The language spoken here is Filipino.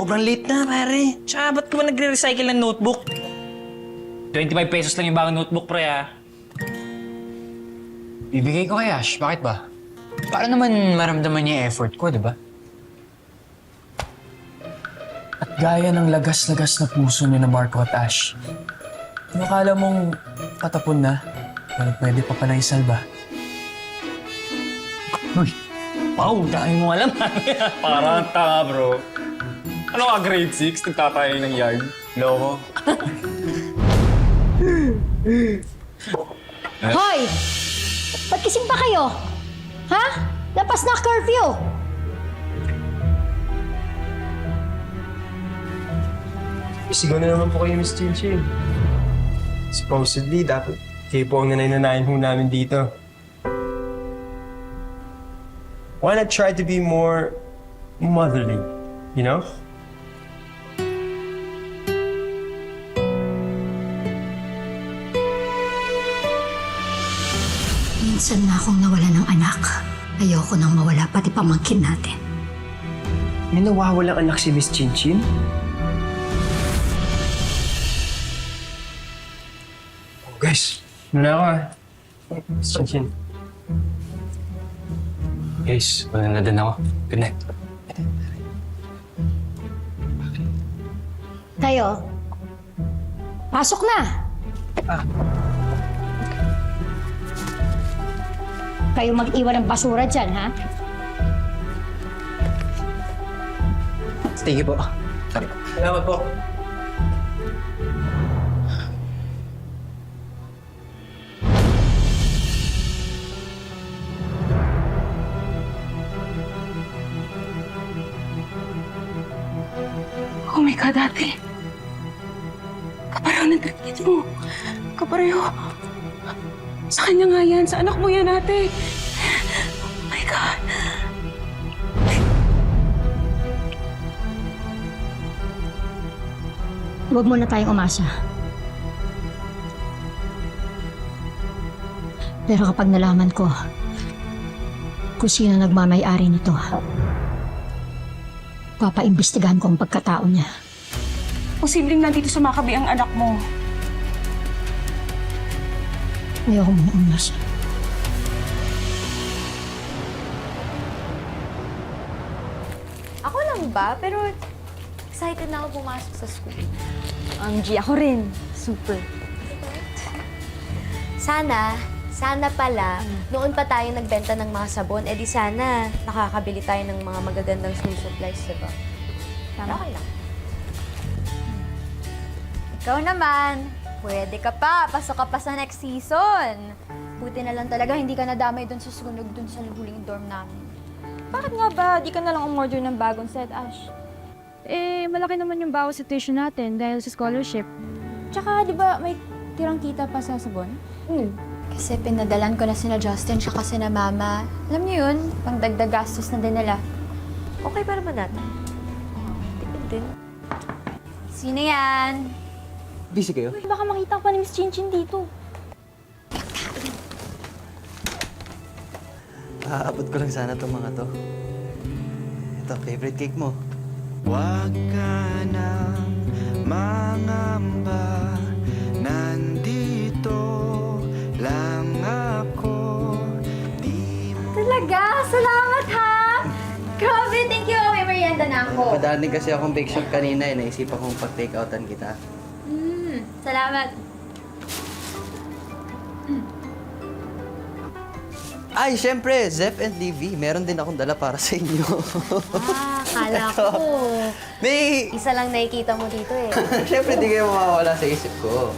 sobrang late na, pare. Tsaka, ba't ka ba nagre-recycle ng notebook? 25 pesos lang yung bagong notebook, pre, ah. Bibigay ko kay Ash. Bakit ba? Para naman maramdaman niya yung effort ko, di ba? At gaya ng lagas-lagas na puso ni na Marco at Ash, nakala mong patapon na, pero pwede pa palang isalba. Uy, wow, dami mo alam, parang tanga, bro. Ano ka, grade 6? Nagtatayo ng yard? Loko. Hoy! Ba't kising pa kayo? Ha? Lapas na curfew! Sigaw na naman po kayo, Miss Chinchin. Supposedly, dapat kayo po ang nanay-nanayan ho namin dito. Why not try to be more motherly, you know? Minsan na akong nawala ng anak. Ayoko nang mawala pati pamangkin natin. May nawawalang anak si Miss Chinchin? Oh, guys, muna ako ah. Miss Chinchin. Guys, wala na din ako. Good night. Kayo, pasok na! Kayo mag-iwan ng basura dyan, ha? Thank you po. Sorry. Salamat po. Oh my God, ate. Kapareho ng tagkit mo. Kapareho. Sa kanya nga yan. Sa anak mo yan, ate. Oh my God. Huwag muna tayong umasa. Pero kapag nalaman ko kung sino nagmamay-ari nito, papaimbestigahan ko ang pagkatao niya. Posibleng nandito sa Makabi ang anak mo. Ayoko muna umasa. Ako lang ba? Pero excited na ako pumasok sa school. G, ako rin. Super. Sana pala, noon pa tayo nagbenta ng mga sabon, edi sana nakakabili tayo ng mga magagandang school supplies, diba? Tama. Okay lang. Ikaw naman, pwede ka pa. Pasok ka pa sa next season. Buti na lang talaga hindi ka nadamay dun sa sunog dun sa huling dorm namin. Bakit nga ba di ka na lang umorder ng bagong set, Ash? Eh, malaki naman yung bawas sa tuition natin dahil sa scholarship. Tsaka, di ba, may tirang kita pa sa sabon? Kasi pinadalan ko na sina Justin tsaka sina Mama. Alam niyo yun, pang dagdag gastos na din nila. Okay pa naman natin. Tipid din. Sino yan? Busy kayo? Uy, baka makita pa ni Miss Chinchin dito. Aabot ko lang sana itong mga to. Ito, favorite cake mo. Huwag ka nang mangamba, nandito lang ako. Talaga? Salamat ha! Grabe, thank you. May merienda na ako. Padaling kasi akong bake shop kanina eh. Naisipan kong pag-take outan kita. Salamat. Ay, syempre, Zep and Livy. Meron din akong dala para sa inyo. Kala ko. May... Isa lang nakikita mo dito eh. Syempre, di kayo mawawala sa isip ko.